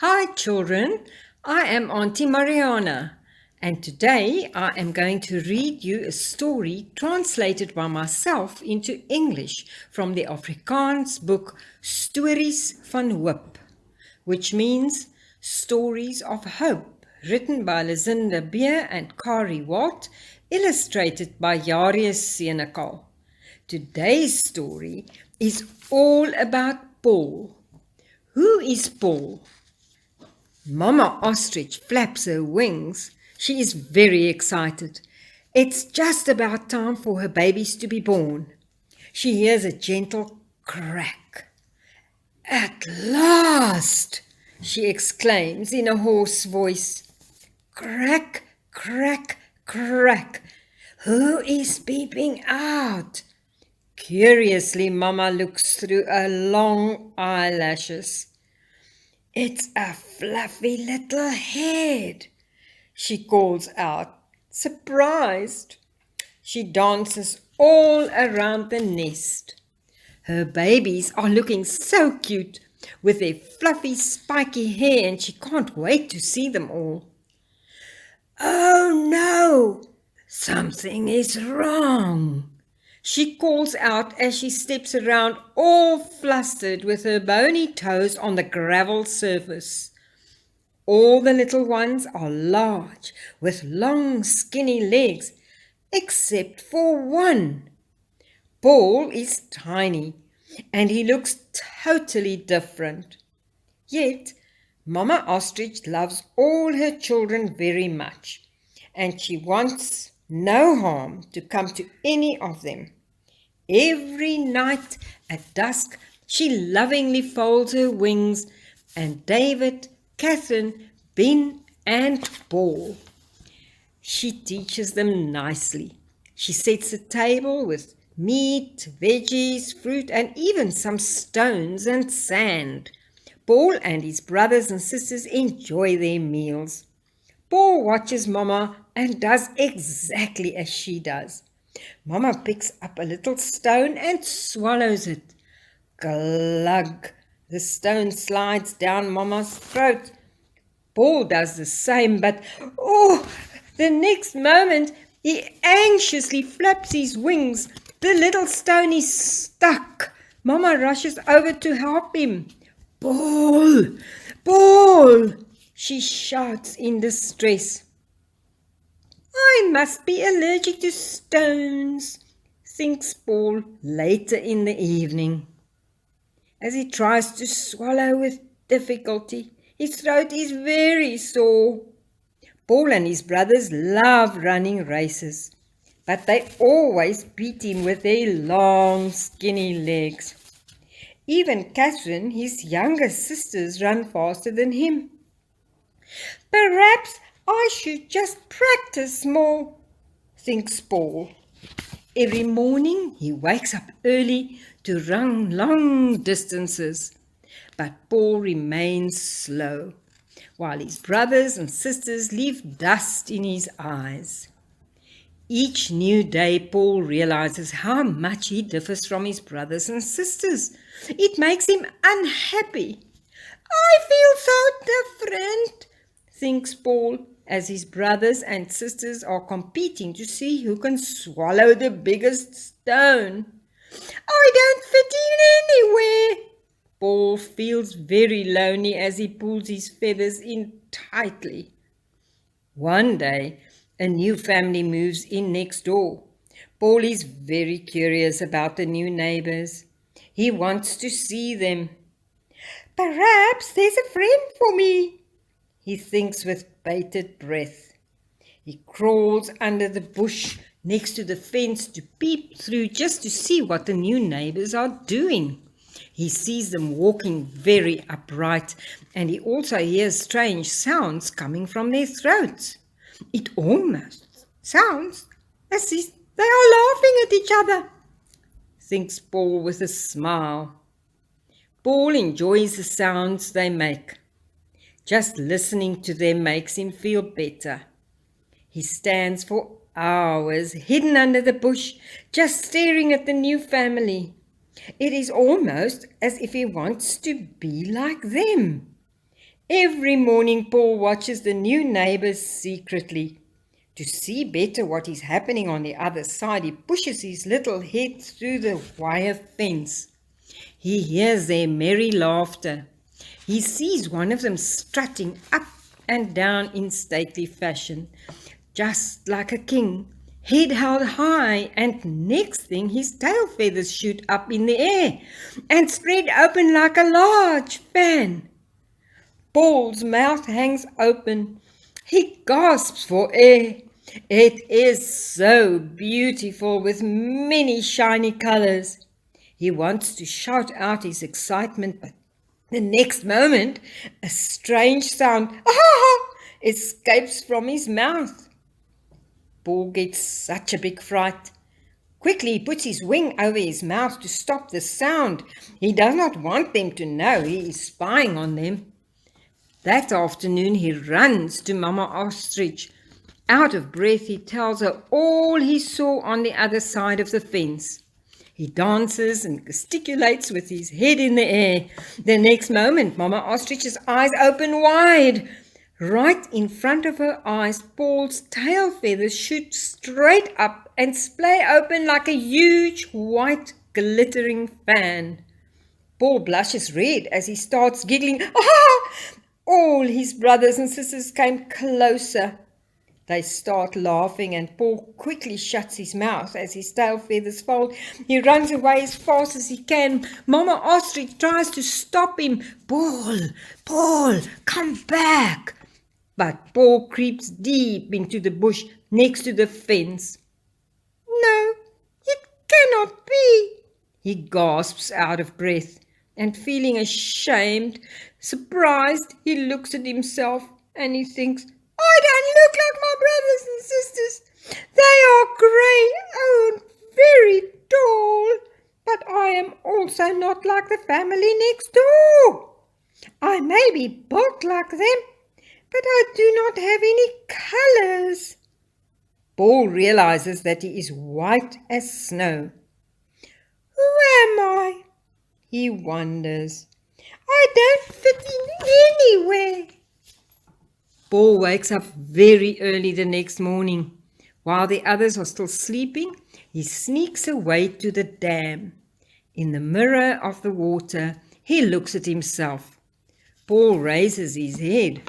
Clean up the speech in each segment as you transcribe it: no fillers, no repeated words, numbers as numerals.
Hi children, I am Auntie Marianah and today I am going to read you a story translated by myself into English from the Afrikaans book Stories van Hoop, which means Stories of Hope, written by Lezinda Beer and Cari, Walt, illustrated by Jarius Senekal. Today's story is all about Paul. Who is Paul? Mama Ostrich flaps her wings. She is very excited. It's just about time for her babies to be born. She hears a gentle crack. At last, she exclaims in a hoarse voice. Crack, crack, crack. Who is peeping out? Curiously, Mama looks through her long eyelashes. It's a fluffy little head, she calls out, surprised. She dances all around the nest. Her babies are looking so cute with their fluffy spiky hair and she can't wait to see them all. Oh no, something is wrong, she calls out as she steps around all flustered with her bony toes on the gravel surface. All the little ones are large with long skinny legs, except for one. Paul is tiny and he looks totally different. Yet, Mama Ostrich loves all her children very much and she wants no harm to come to any of them. Every night at dusk, she lovingly folds her wings, and David, Catherine, Ben, and Paul. She teaches them nicely. She sets a table with meat, veggies, fruit, and even some stones and sand. Paul and his brothers and sisters enjoy their meals. Paul watches Mama and does exactly as she does. Mama picks up a little stone and swallows it. Glug! The stone slides down Mama's throat. Paul does the same, but the next moment he anxiously flaps his wings. The little stone is stuck. Mama rushes over to help him. Paul! Paul! She shouts in distress. I must be allergic to stones, thinks Paul later in the evening. As he tries to swallow with difficulty, his throat is very sore. Paul and his brothers love running races, but they always beat him with their long, skinny legs. Even Catherine, his younger sisters, run faster than him. Perhaps I should just practice more, thinks Paul. Every morning he wakes up early to run long distances, but Paul remains slow, while his brothers and sisters leave dust in his eyes. Each new day Paul realizes how much he differs from his brothers and sisters. It makes him unhappy. I feel so different, thinks Paul, as his brothers and sisters are competing to see who can swallow the biggest stone. I don't fit in anywhere. Paul feels very lonely as he pulls his feathers in tightly. One day, a new family moves in next door. Paul is very curious about the new neighbors. He wants to see them. Perhaps there's a friend for me, he thinks with bated breath. He crawls under the bush next to the fence to peep through just to see what the new neighbors are doing. He sees them walking very upright, and he also hears strange sounds coming from their throats. It almost sounds as if they are laughing at each other, thinks Paul with a smile. Paul enjoys the sounds they make. Just listening to them makes him feel better. He stands for hours hidden under the bush, just staring at the new family. It is almost as if he wants to be like them. Every morning Paul watches the new neighbors secretly. To see better what is happening on the other side, he pushes his little head through the wire fence. He hears their merry laughter. He sees one of them strutting up and down in stately fashion, just like a king, head held high, and next thing his tail feathers shoot up in the air and spread open like a large fan. Paul's mouth hangs open. He gasps for air. It is so beautiful with many shiny colors. He wants to shout out his excitement, but the next moment a strange sound escapes from his mouth. Paul gets such a big fright. Quickly he puts his wing over his mouth to stop the sound. He does not want them to know he is spying on them. That afternoon he runs to Mama Ostrich. Out of breath, he tells her all he saw on the other side of the fence. He dances and gesticulates with his head in the air. The next moment, Mama Ostrich's eyes open wide. Right in front of her eyes, Paul's tail feathers shoot straight up and splay open like a huge white glittering fan. Paul blushes red as he starts giggling. All his brothers and sisters came closer. They start laughing and Paul quickly shuts his mouth as his tail feathers fold. He runs away as fast as he can. Mama Ostrich tries to stop him. Paul, come back. But Paul creeps deep into the bush next to the fence. No, it cannot be, he gasps out of breath, and feeling ashamed, surprised, he looks at himself and he thinks, I don't look like my brothers and sisters. They are grey and very tall, but I am also not like the family next door. I may be built like them, but I do not have any colours. Paul realizes that he is white as snow. Who am I? He wonders. I don't fit in anywhere. Paul wakes up very early the next morning. While the others are still sleeping, he sneaks away to the dam. In the mirror of the water, he looks at himself. Paul raises his head.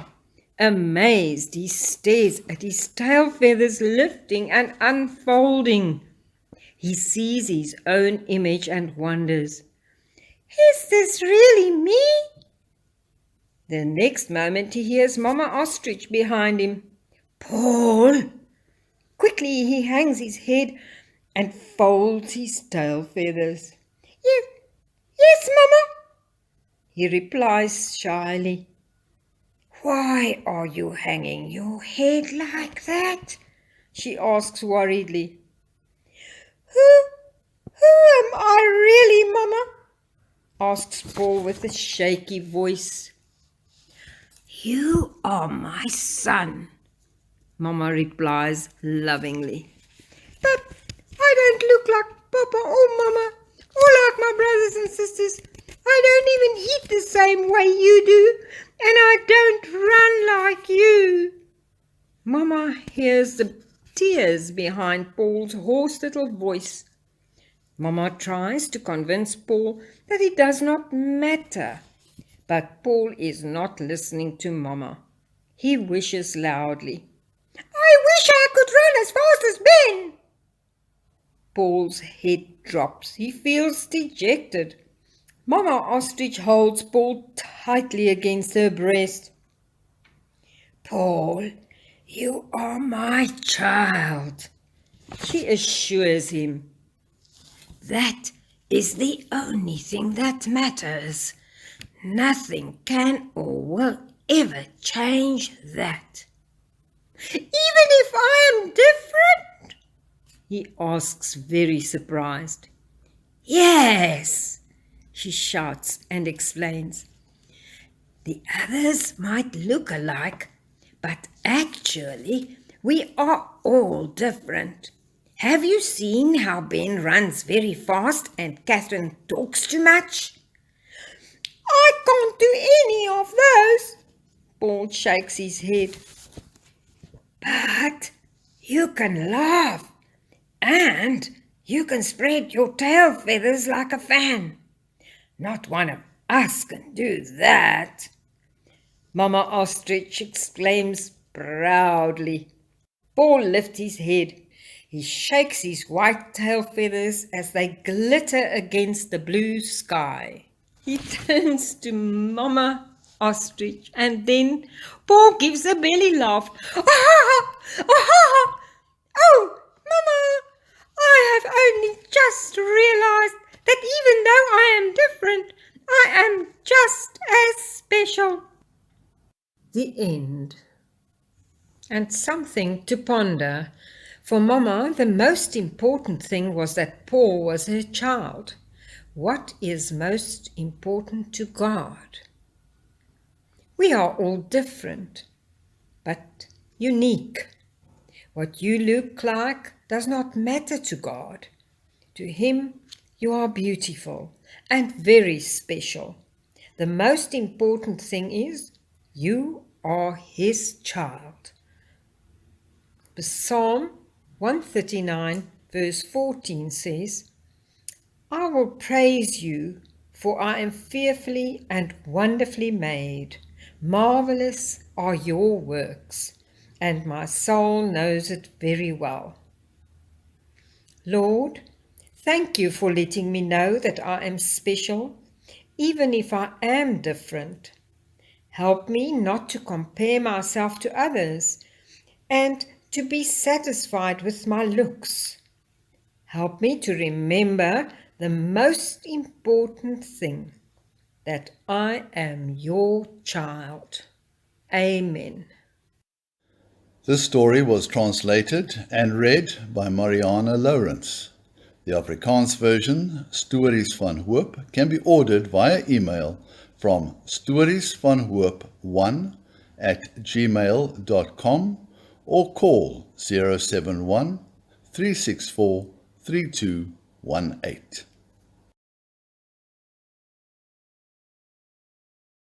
Amazed, he stares at his tail feathers lifting and unfolding. He sees his own image and wonders, is this really me? The next moment he hears Mama Ostrich behind him. Paul! Quickly he hangs his head and folds his tail feathers. Yes, Mama, he replies shyly. Why are you hanging your head like that? She asks worriedly. Who am I really, Mama? Asks Paul with a shaky voice. You are my son, Mama replies lovingly. But I don't look like Papa or Mama, or like my brothers and sisters. I don't even eat the same way you do, and I don't run like you. Mama hears the tears behind Paul's hoarse little voice. Mama tries to convince Paul that it does not matter. But Paul is not listening to Mama. He wishes loudly, I wish I could run as fast as Ben. Paul's head drops. He feels dejected. Mama Ostrich holds Paul tightly against her breast. Paul, you are my child, she assures him. That is the only thing that matters. Nothing can or will ever change that. Even if I am different? He asks, very surprised. Yes, she shouts and explains. The others might look alike, but actually we are all different. Have you seen how Ben runs very fast and Catherine talks too much? I can't do any of those, Paul shakes his head. But you can laugh, and you can spread your tail feathers like a fan. Not one of us can do that. Mama Ostrich exclaims proudly. Paul lifts his head. He shakes his white tail feathers as they glitter against the blue sky. He turns to Mama Ostrich and then Paul gives a belly laugh. Oh, Mama, I have only just realized that even though I am different, I am just as special. The end. And something to ponder. For Mama, the most important thing was that Paul was her child. What is most important to God? We are all different, but unique. What you look like does not matter to God. To Him, you are beautiful and very special. The most important thing is you are His child. Psalm 139 verse 14 says, I will praise you, for I am fearfully and wonderfully made. Marvelous are your works, and my soul knows it very well. Lord, thank you for letting me know that I am special, even if I am different. Help me not to compare myself to others and to be satisfied with my looks. Help me to remember the most important thing, that I am your child. Amen. This story was translated and read by Marianah Lourens. The Afrikaans version, Stories van Hoop, can be ordered via email from storiesvanhoop1@gmail.com or call 071 364 3218.